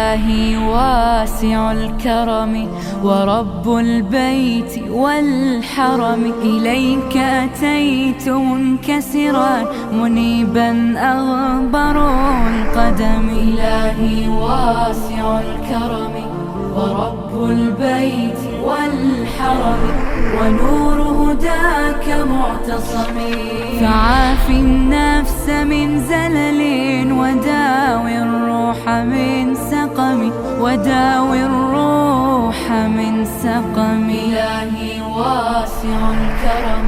إلهي واسع الكرم ورب البيت والحرم، إليك أتيت منكسرا منيبا أغبر القدم. إلهي واسع الكرم ورب البيت والحرم ونور هداك معتصم، فعاف النفس من زلل وداوي الروح من سقم، وداوي الروح من سقم. إلهي واسع الكرم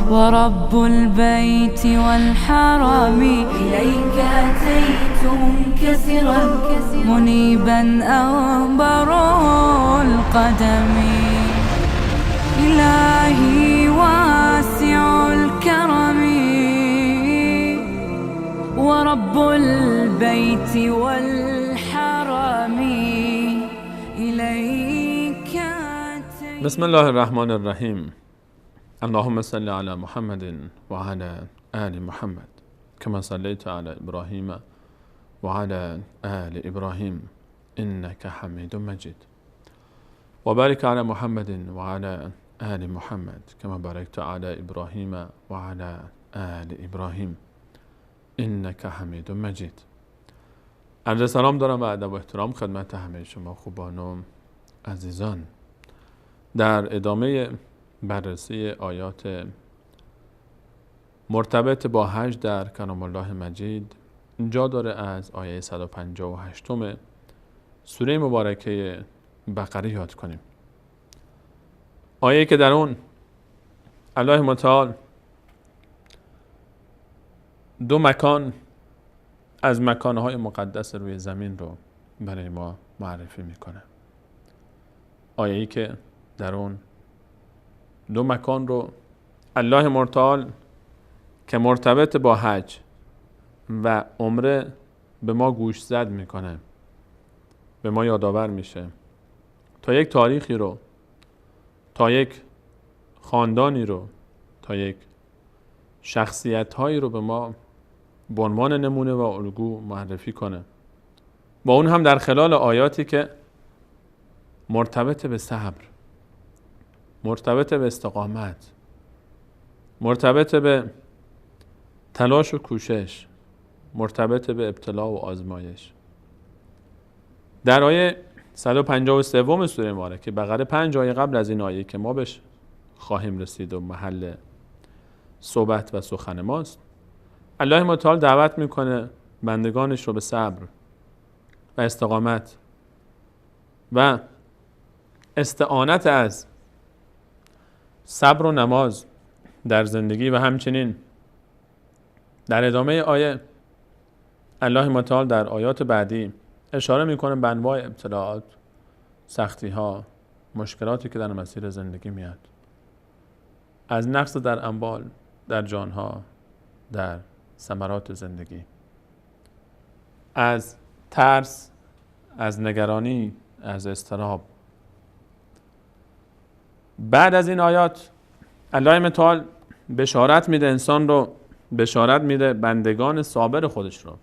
ورب البيت والحرم، إليك أتيت منكسرا منيبا أغبر القدم. إلهي واسع الكرم ورب البيت والحرم، إليك أتيت. بسم الله الرحمن الرحیم. اللهم صل على محمد وعلى آل محمد كما صليت على إبراهيم وعلى آل إبراهيم إنك حميد مجيد، وبارك على محمد وعلى آل محمد كما باركت على إبراهيم وعلى آل إبراهيم إنك حميد مجيد. عرض سلام دارم و ادب و احترام خدمت همه شما خوبان و عزیزان. در ادامه بررسی آیات مرتبط با حج در کلام الله مجید جا داره از آیه 158 سوره مبارکه بقره یاد کنیم. آیه که در اون الله متعال دو مکان از مکانهای مقدس روی زمین رو برای ما معرفی میکنه. آیه‌ای که در اون دو مکان رو الله متعال که مرتبط با حج و عمره به ما گوش زد میکنه، به ما یادآور میشه تا یک تاریخی رو، تا یک خاندانی رو، تا یک شخصیت‌هایی رو به ما به عنوان نمونه و الگو معرفی کنه، با اون هم در خلال آیاتی که مرتبط به صبر، مرتبط به استقامت، مرتبط به تلاش و کوشش، مرتبط به ابتلا و آزمایش. در آیه 153 سوره مبارکه بقره 5 آیه قبل از این آیه که ما بهش خواهیم رسید و محل صحبت و سخن ماست، الله متعال دعوت میکنه بندگانش رو به صبر و استقامت و استعانت از صبر و نماز در زندگی. و همچنین در ادامه آیه الله متعال در آیات بعدی اشاره میکنه به انواع ابتلاعات، سختی ها، مشکلاتی که در مسیر زندگی میاد، از نقص در اموال، در جانها، در ثمرات زندگی، از ترس، از نگرانی، از اضطراب. بعد از این آیات الله متعال بشارت میده انسان رو، بشارت میده بندگان صابر خودش رو،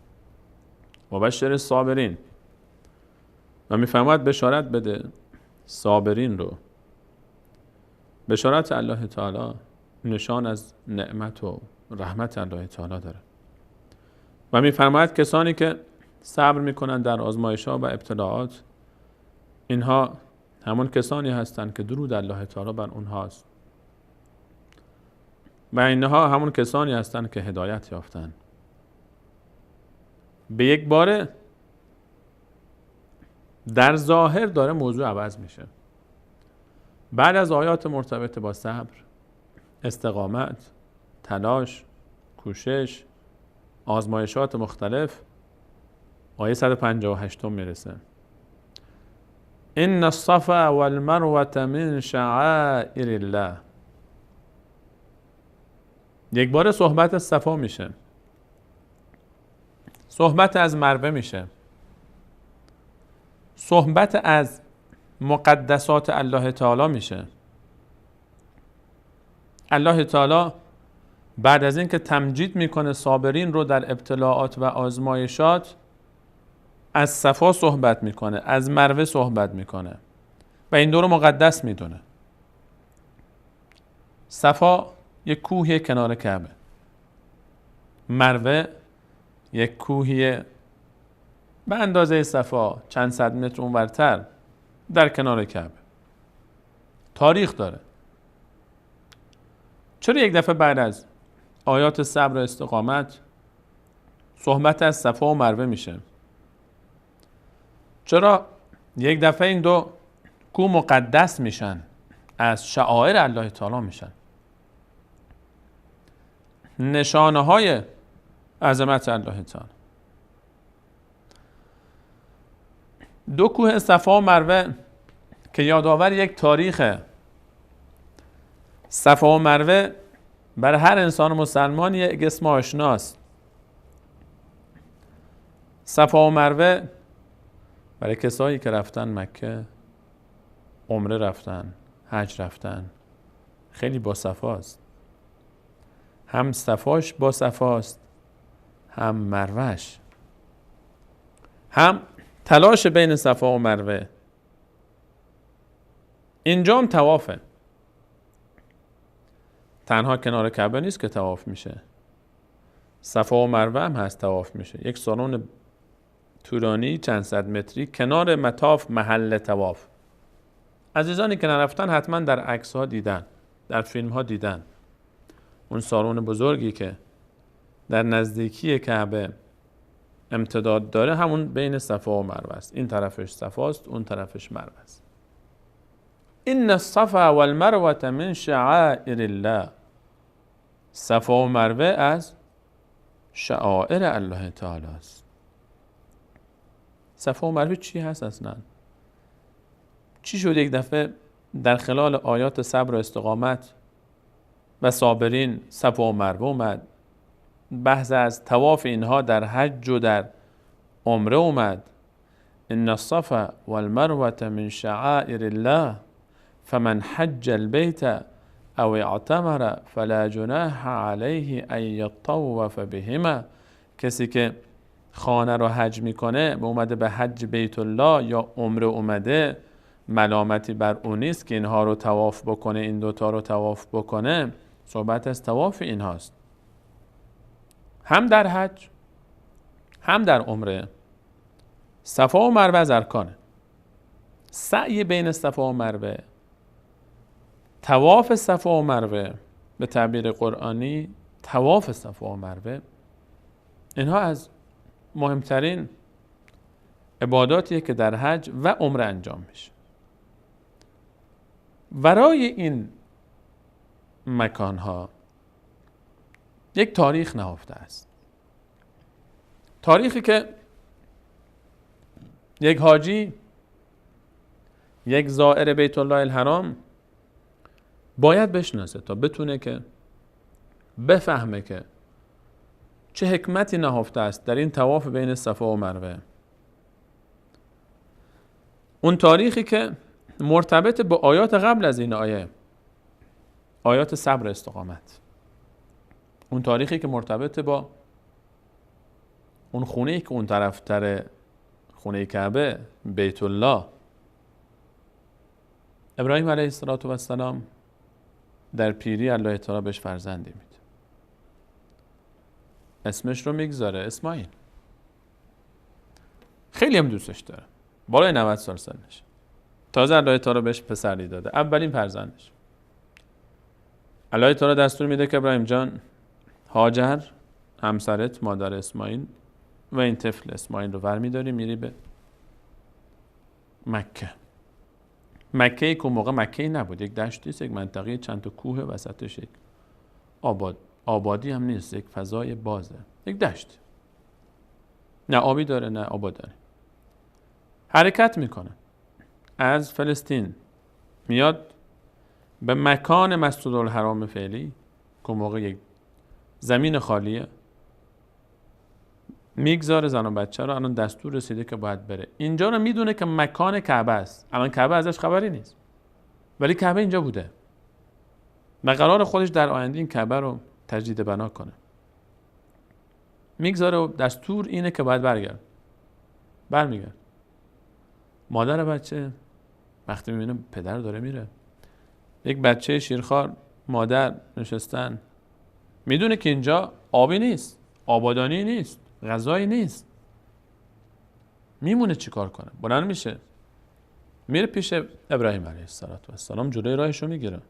مبشر صابرین، و میفرماید بشارت بده صابرین رو. بشارت الله تعالی نشان از نعمت و رحمت الله تعالی داره و میفرماید کسانی که صبر میکنن در آزمایش‌ها و ابتلاعات، اینها همون کسانی هستند که درود الله تعالی بر اونهاست و اینها همون کسانی هستند که هدایت یافتن. به یک باره در ظاهر داره موضوع عوض میشه. بعد از آیات مرتبط با صبر، استقامت، تلاش، کوشش، آزمایشات مختلف، آیه 158 میرسه. ان الصفا والمروه من شعائر الله. یک بار صحبت از صفا میشه، صحبت از مروه میشه، صحبت از مقدسات الله تعالی میشه. الله تعالی بعد از این که تمجید میکنه صابرین رو در ابتلاعات و آزمایشات، از صفا صحبت میکنه، از مروه صحبت میکنه و این دو رو مقدس میدونه. صفا یک کوهی کنار کعبه، مروه یک کوهی به اندازه صفا چند صد متر اونورتر در کنار کعبه. تاریخ داره. چرا یک دفعه بعد از آیات صبر و استقامت صحبت از صفا و مروه میشه؟ چرا یک دفعه این دو کوه مقدس میشن، از شعائر الله تعالی میشن، نشانه های عظمت الله تعالی؟ دو کوه صفا و مروه که یادآور یک تاریخ. صفا و مروه برای هر انسان مسلمان یک اسم آشناست. صفا و مروه برای کسایی که رفتن مکه، عمره رفتن، حج رفتن، خیلی با صفاست. هم صفاش با صفاست، هم مروهش، هم تلاش بین صفا و مروه. اینجا هم طوافه. تنها کنار کعبه نیست که طواف میشه، صفا و مروه هم هست طواف میشه. یک سالن طولانی چند صد متری کنار مطاف محل طواف. عزیزانی که نرفتن حتما در عکس ها دیدن، در فیلم ها دیدن. اون سالن بزرگی که در نزدیکی کعبه امتداد داره همون بین صفا و مروه است. این طرفش صفاست، اون طرفش مروه است. ان الصفا والمروه من شعائر الله. صفا و مروه از شعائر الله تعالی است. صفا و مروه چی هست اصلا؟ چی شد یک دفعه در خلال آیات صبر و استقامت و صابرین صفا و مروه اومد؟ بحث از طواف اینها در حج و در عمره اومد. ان الصفا والمروه من شعائر الله فمن حج البيت او اعتمر فلا جناح عليه ان يطوف بهما. کسی که خانه رو حج میکنه، به اومده به حج بیت الله یا عمره اومده، ملامتی بر اون نیست که اینها رو طواف بکنه، این دوتا رو طواف بکنه. صحبت از طواف اینهاست، هم در حج هم در عمره. صفا و مروه از ارکانه. سعی بین صفا و مروه، طواف صفا و مروه، به تعبیر قرآنی طواف صفا و مروه، اینها از مهمترین عباداتیه که در حج و عمره انجام میشه. ورای این مکانها یک تاریخ نهفته است. تاریخی که یک حاجی، یک زائر بیت الله الحرام باید بشناسه تا بتونه که بفهمه که چه حکمتی نهفته است در این طواف بین صفا و مروه. اون تاریخی که مرتبط با آیات قبل از این آیه، آیات صبر استقامت. اون تاریخی که مرتبط با اون خونه‌ای که اون طرفتر خونه کعبه، بیت الله. ابراهیم علیه السلام در پیری الله تعالی بهش فرزندی میده، اسمش رو میگذاره اسماعیل. خیلی هم دوستش داره، بالای 90 سال سنش. تازه الله تعالی بهش پسری داده، اولین فرزندش. الله تعالی دستور میده که ابراهیم جان، هاجر همسرت، مادر اسماعیل و این طفل اسماعیل رو برمیداری میری به مکه. مکه که اون موقع مکه نبود، یک دشتیست، یک منطقه چند تا کوه وسطش، یک آبادی هم نیست، یک فضای بازه، یک دشت، نه آبی داره نه آباد داره. حرکت میکنه از فلسطین، میاد به مکان مسجدالحرام فعلی که موقع یک زمین خالیه، میگذاره زن و بچه رو. الان دستور رسیده که باید بره. اینجا رو میدونه که مکان کعبه است. الان کعبه ازش خبری نیست، ولی کعبه اینجا بوده و قرار خودش در آینده این کعبه رو تجدید بنا کنه. میگذاره و دستور اینه که باید برگرد. برمیگرد. مادر بچه وقتی میبینه پدر داره میره، یک بچه شیرخوار مادر نشستن، میدونه که اینجا آبی نیست، آبادانی نیست، غذایی نیست، میمونه چیکار کنه؟ بلند میشه میره پیش ابراهیم علیه السلام، جلوی راهشو میگیره،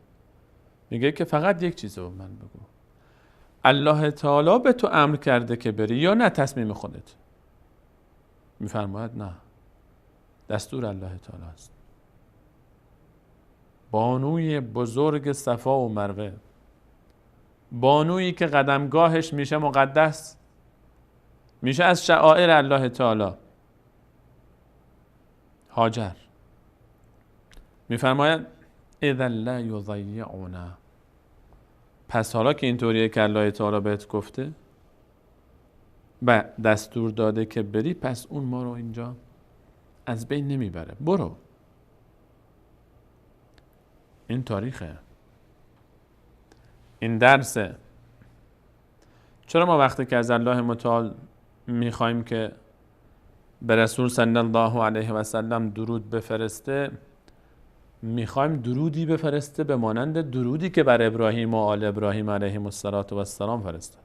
میگه که فقط یک چیزو به من بگو، الله تعالی به تو امر کرده که بری یا نه تصمیم خودت؟ میفرماید نه، دستور الله تعالی است. بانوی بزرگ صفا و مروه، بانویی که قدمگاهش میشه مقدس، میشه از شعائر الله تعالی، هاجر، میفرماید اذا لا یضیعنا، پس حالا که اینطوریه که الله تعالی بهت گفته و دستور داده که بری، پس اون ما رو اینجا از بین نمیبره، برو. این تاریخه، این درسه. چرا ما وقتی که از الله متعال میخوایم که به رسول صلی الله علیه و سلم درود بفرسته، میخوایم درودی بفرسته به مانند درودی که بر ابراهیم و آل ابراهیم علیهم السلام فرسته.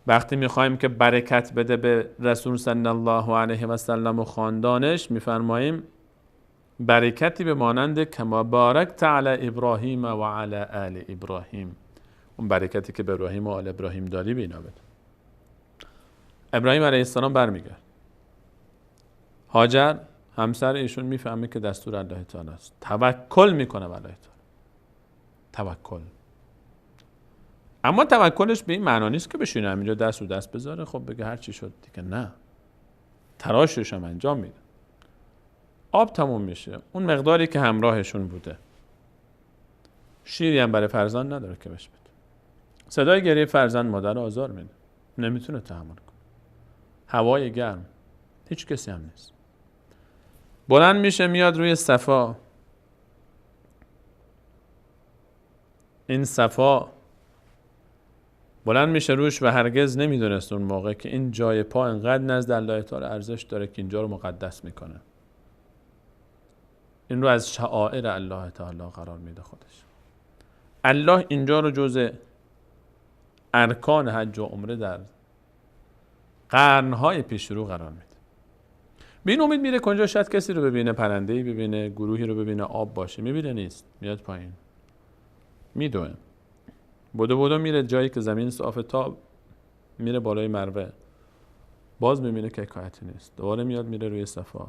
وقتی میخوایم که برکت بده به رسول صلی الله علیه و سلم و خاندانش، میفرماییم برکتی به مانند کما بارکت علی ابراهیم و علی آل ابراهیم، اون برکتی که به ابراهیم و آل ابراهیم داری به اینا بده. ابراهیم علیه السلام برمیگرد، هاجر همسر ایشون میفهمه که دستور الله تعالی است، توکل میکنه به الله تعالی، توکل. اما توکلش به این معنا نیست که بشینه همینجا دست رو دست بذاره خب بگه هر چی شد دیگه، نه، تراشش هم انجام میده. آب تموم میشه، اون مقداری که همراهشون بوده، شیری هم برای فرزند نداره که بهش بده. صدای گریه فرزند مادر آزار میده، نمیتونه تحمل کنه، هوای گرم، هیچ کسی هم نیست. بلند میشه میاد روی صفا. این صفا بلند میشه روش و هرگز نمیدونست اون موقع که این جای پا انقدر نزد الله تعالی ارزش داره که اینجا رو مقدس میکنه. این رو از شعائر الله تعالی قرار میده خودش. الله اینجا رو جزء ارکان حج و عمره در قرنهای پیش رو قرار میده. به این امید میره کنجا شاید کسی رو ببینه، پرنده‌ای ببینه، گروهی رو ببینه آب باشه، میبینه نیست، میاد پایین، میدوه، بدو میره جایی که زمین صافه، تا میره بالای مروه، باز میبینه که حکایتی نیست، دوباره میاد میره روی صفا،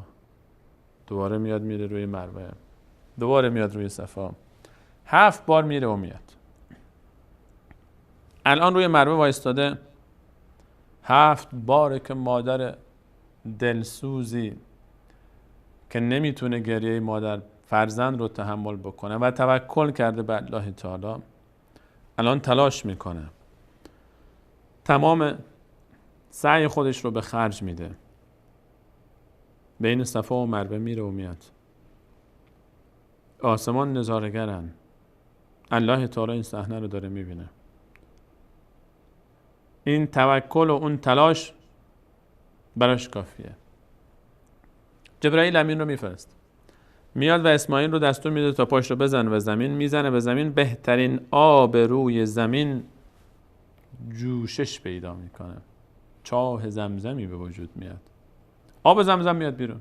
دوباره میاد میره روی مروه، دوباره میاد روی صفا، 7 بار میره و میاد. الان روی مروه وایستاده، 7 باره که مادر دلسوزی که نمیتونه گریه مادر فرزند رو تحمل بکنه و توکل کرده به الله تعالی، الان تلاش میکنه، تمام سعی خودش رو به خرج میده، بین صفا و مروه میره و میاد. آسمان نظاره‌گرن، الله تعالی این صحنه رو داره میبینه. این توکل و اون تلاش براش کافیه. جبرائیل امین رو میفرست، میاد و اسماعیل رو دستور میده تا پاش رو بزنه به زمین، میزنه به زمین، بهترین آب روی زمین جوشش پیدا میکنه، چاه زمزمی به وجود میاد، آب زمزم میاد بیرون.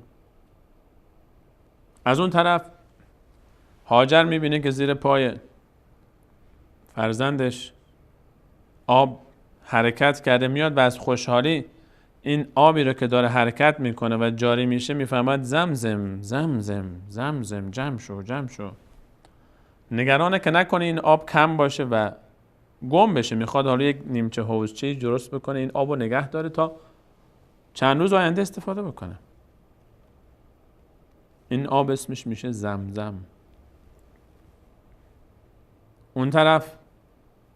از اون طرف هاجر میبینه که زیر پای فرزندش آب حرکت کرده، میاد و از خوشحالی این آبی رو که داره حرکت میکنه و جاری میشه میفهمد زمزم زمزم زمزم، جمع شو جمع شو. نگرانه که نکنه این آب کم باشه و گم بشه، میخواد حالا یک نیمچه حوضچه‌ای درست بکنه این آب رو نگه داره تا چند روز آینده استفاده بکنه. این آب اسمش میشه زمزم. اون طرف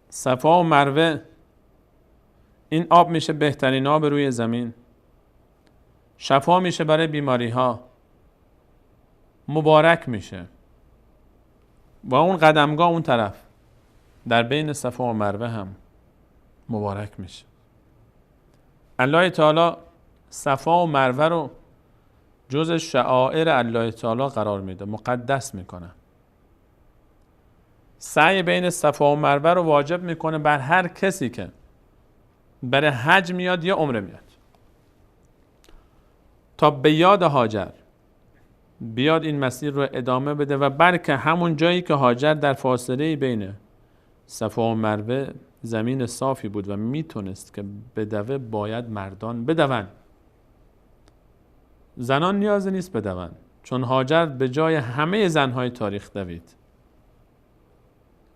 صفا و مروه، این آب میشه بهترین آب روی زمین، شفا میشه برای بیماری ها، مبارک میشه. و اون قدمگاه اون طرف در بین صفا و مروه هم مبارک میشه. الله تعالی صفا و مروه رو جز شعائر الله تعالی قرار میده، مقدس میکنه. سعی بین صفا و مروه رو واجب میکنه بر هر کسی که برای حج میاد یا عمره میاد، تا به یاد هاجر بیاد این مسیر رو ادامه بده و بلکه همون جایی که هاجر در فاصله بین صفا و مروه زمین صافی بود و میتونست که بدوه، باید مردان بدون، زنان نیازی نیست بدون، چون هاجر به جای همه زنهای تاریخ دوید.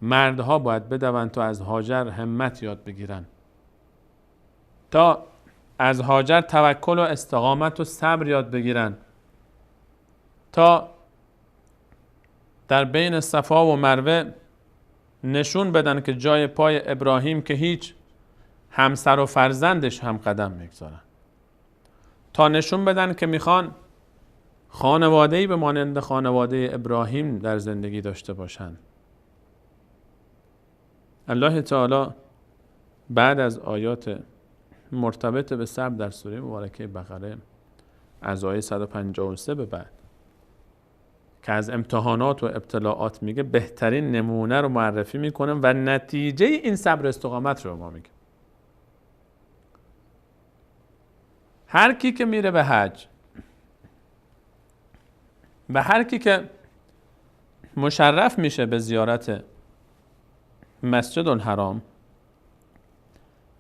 مردها باید بدون تا از هاجر همت یاد بگیرن، تا از هاجر توکل و استقامت و صبر یاد بگیرن، تا در بین صفا و مروه نشون بدن که جای پای ابراهیم که هیچ همسر و فرزندش هم قدم میگذارن، تا نشون بدن که میخوان خانواده‌ای به مانند خانواده ابراهیم در زندگی داشته باشن. الله تعالی بعد از آیات مرتبط به صبر در سوره مبارکه بقره از آیه 153 به بعد که از امتحانات و ابتلاعات میگه، بهترین نمونه رو معرفی میکنه و نتیجه این صبر استقامت رو ما میگه. هر کی که میره به حج و هر کی که مشرف میشه به زیارت مسجد الحرام،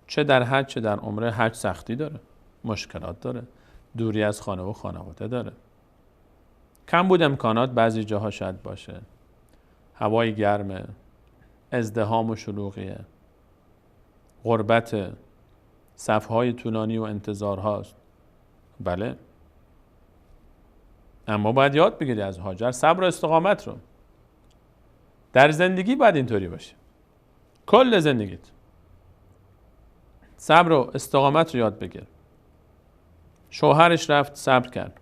چه در حج چه در عمره، حج سختی داره، مشکلات داره، دوری از خانه و خانواده داره، کم بود امکانات بعضی جاها شاید باشه، هوای گرمه، ازدحام و شلوغیه، غربت، صفهای طولانی و انتظار هاست. بله، اما باید یاد بگیری از هاجر صبر و استقامت رو. در زندگی باید اینطوری باشه، کل زندگیت صبر و استقامت رو یاد بگیر. شوهرش رفت، صبر کرد،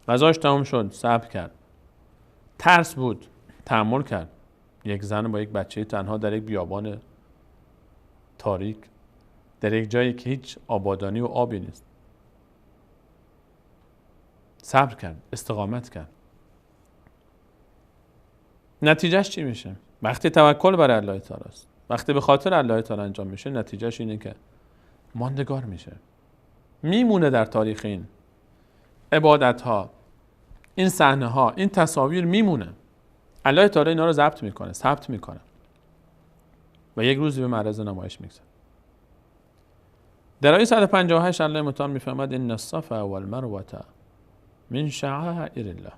غذاش تمام شد، صبر کرد، ترس بود، تحمل کرد. یک زن با یک بچه تنها در یک بیابان تاریک، در یک جایی که هیچ آبادانی و آبی نیست، صبر کرد، استقامت کرد. نتیجهش چی میشه؟ وقتی توکل بر الله تعالی است، وقتی به خاطر الله تعالی انجام میشه، نتیجهش اینه که ماندگار میشه، میمونه در تاریخ. این عبادت ها، این صحنه ها، این تصاویر میمونه. الله تعالی اینا رو ضبط میکنه، ثبت میکنه و یک روزی به معرض نمایش میگذاره. در آیه 158 الله متعال میفرماد ان الصفا والمروه من شعائر الله.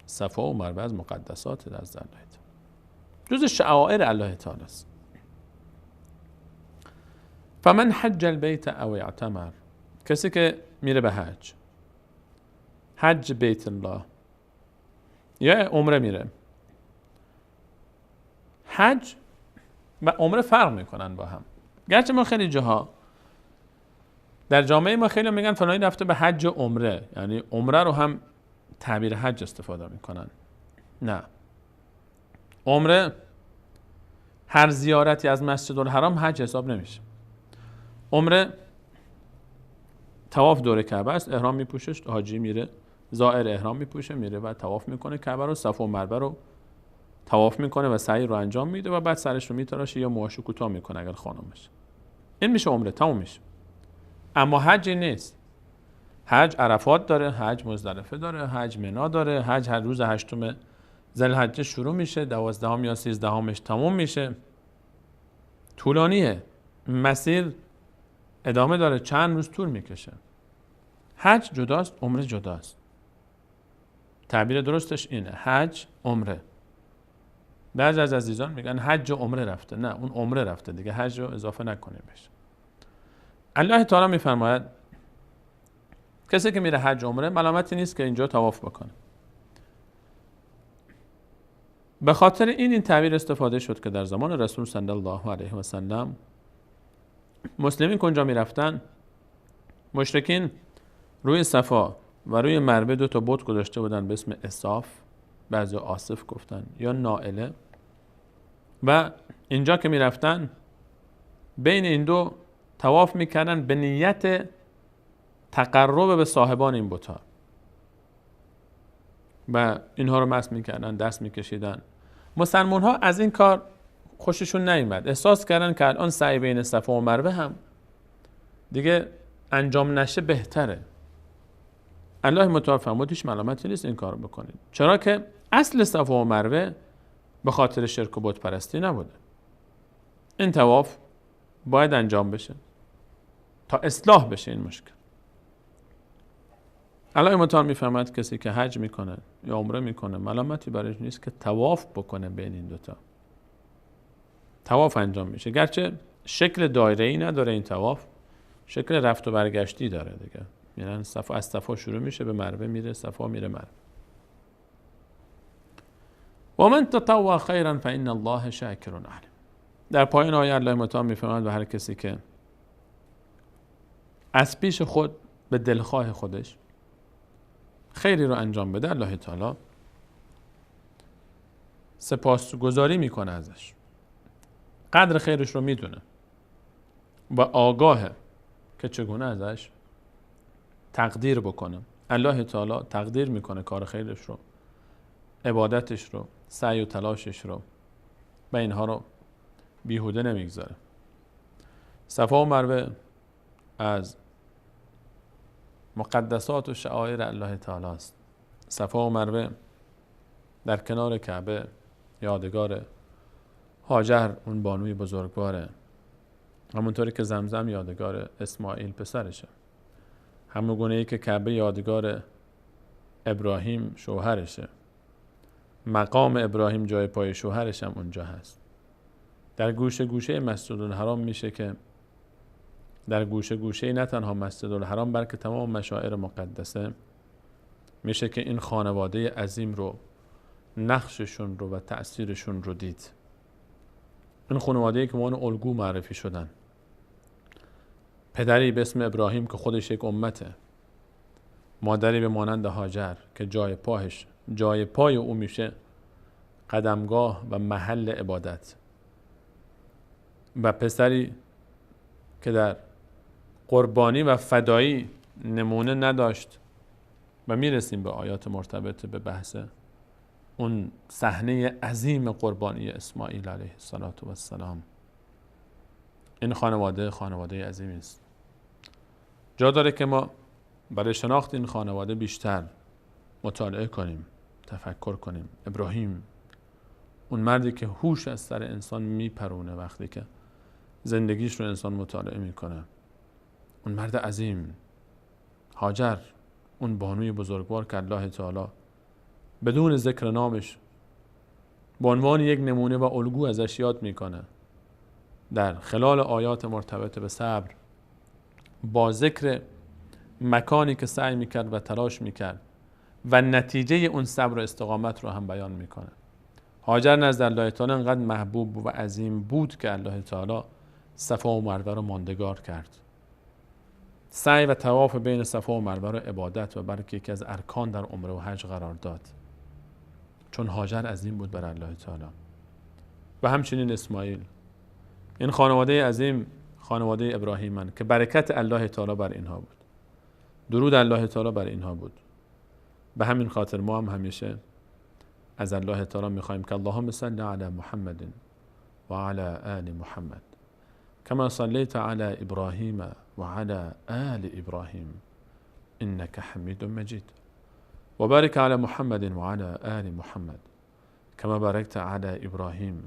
صفا و مروه از مقدسات در نزد الله تعالی، جز شعائر الله تعالی است. فمن حج البیت او اعتمر، کسی که میره به حج بیت الله یا عمره میره. حج و عمره فرق میکنن با هم، گرچه ما خیلی جاها در جامعه ما خیلی میگن فلانی رفته به حج و عمره، یعنی عمره رو هم تعبیر حج استفاده میکنن. نه، عمره هر زیارتی از مسجد الحرام حج حساب نمیشه. عمره طواف دور کعبه است، احرام میپوشه، حاجی میره زائر احرام میپوشه، میره و طواف میکنه کعبه رو، صفا و مروه رو طواف میکنه و سعی رو انجام میده و بعد سرش رو میتراشه یا موهاشو کوتاه میکنه اگر خانمشه. این میشه عمره، تموم میشه. اما حج نیست. حج عرفات داره، حج مزدلفه داره، حج منا داره، حج هر روز 8 ذوالحجه شروع میشه، 12 یا 13 تموم میشه. طولانیه، مسیر ادامه داره، چند روز طول میکشه. حج جداست، عمره جداست. تعبیر درستش اینه، حج عمره. بعضی از عزیزان میگن حج و عمره رفته. نه، اون عمره رفته دیگه، حج رو اضافه نکنیم بهش. الله تعالی میفرماید کسی که میره حج عمره ملامتی نیست که اینجا طواف بکنه. به خاطر این تعبیر استفاده شد که در زمان رسول صلی الله علیه و سلم مسلمین که اونجا میرفتن، مشرکین روی صفا و روی مروه 2 بت گذاشته بودن به اسم اصاف، بعضی آصف گفتن، یا نائله، و اینجا که میرفتن بین این 2 طواف میکردن به نیت تقرب به صاحبان این بت‌ها و اینها رو مس میکردن، دست میکشیدن. مسلمان ها از این کار خوششون نیامد، احساس کردن که الان سعی بین صفا و مروه هم دیگه انجام نشه بهتره. الله متعال فرمود هیچ ملامتی نیست این کار بکنید، چرا که اصل صفا و مروه به خاطر شرک و بت پرستی نبوده. این طواف باید انجام بشه تا اصلاح بشه این مشکل. الله متعال میفهمد کسی که حج میکنه یا عمره میکنه ملامتی برایش نیست که طواف بکنه بین این دوتا. طواف انجام میشه، گرچه شکل دایره‌ای نداره این طواف، شکل رفت و برگشتی داره دیگه، یعنی از صفا شروع میشه به مروه میره، صفا میره مروه. و من تطوع خیرا فإن الله شاکر علیم. در پایان آیه الله متعال میفهمد به هر کسی که از پیش خود به دلخواه خودش خیری رو انجام بده، الله تعالی سپاسگزاری میکنه ازش، قدر خیرش رو میدونه و آگاهه که چگونه ازش تقدیر بکنه. الله تعالی تقدیر میکنه کار خیرش رو، عبادتش رو، سعی و تلاشش رو و اینها رو بیهوده نمیگذاره. صفا و مروه از مقدسات و شعائر الله تعالی است. صفا و مروه در کنار کعبه یادگار هاجر اون بانوی بزرگواره، همونطوری که زمزم یادگار اسماعیل پسرشه، همون گونه‌ای که کعبه یادگار ابراهیم شوهرشه، مقام ابراهیم جای پای شوهرش هم اونجا هست. در گوشه گوشه مسجد الحرام میشه که در گوشه گوشه نه تنها مسجد الحرام بلکه تمام مشاعر مقدسه میشه که این خانواده عظیم رو، نقششون رو و تأثیرشون رو دید. این خانواده‌ای که عنوان الگو معرفی شدن، پدری به اسم ابراهیم که خودش یک امته، مادری به مانند هاجر که جای پای او میشه قدمگاه و محل عبادت، و پسری که در قربانی و فدایی نمونه نداشت و میرسیم به آیات مرتبط به بحث اون صحنه عظیم قربانی اسماعیل علیه السلام. این خانواده عظیمی است. جا داره که ما برای شناخت این خانواده بیشتر مطالعه کنیم، تفکر کنیم. ابراهیم اون مردی که هوش از سر انسان میپرونه وقتی که زندگیش رو انسان مطالعه میکنه، اون مرد عظیم. هاجر اون بانوی بزرگوار که الله تعالی بدون ذکر نامش به عنوان یک نمونه و الگو ازش یاد میکنه، در خلال آیات مرتبط به صبر با ذکر مکانی که سعی میکرد و تلاش میکرد و نتیجه اون صبر و استقامت رو هم بیان میکنه. هاجر نزد الله تعالی انقدر محبوب و عظیم بود که الله تعالی صفا و مروه رو ماندگار کرد. سعی و طواف بین صفا و مروه رو عبادت و بلکه یکی از ارکان در عمره و حج قرار داد، چون هاجر عظیم بود بر الله تعالی. و همچنین اسماعیل. این خانواده عظیم خانواده ابراهیمن که برکت الله تعالی بر اینها بود، درود الله تعالی بر اینها بود. به همین خاطر ما هم همیشه از الله تعالی میخوایم که اللهم صل علی محمد و علی آل محمد كما صليت على إبراهيم وعلى آل إبراهيم إنك حميد مجيد وبارك على محمد وعلى آل محمد كما باركت على إبراهيم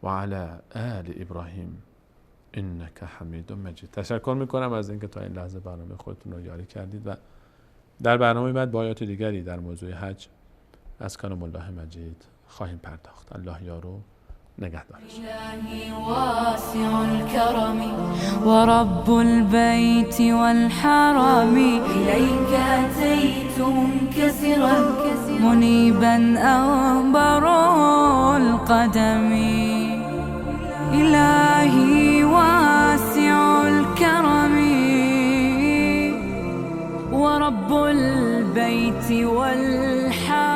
وعلى آل إبراهيم إنك حميد مجيد. تشکر میکنم از اینکه تا این لحظه برنامه خودتون رو یاری کردید و در برنامه بعد با آیات دیگری در موضوع حج از کلام الله مجید خواهیم پرداخت. الله یارو نگهدار. إلهي واسع الكرم ورب البيت والحرم إليك أتيت منكسرا منيبا أنبر القدم. إلهي واسع الكرم ورب البيت والحرم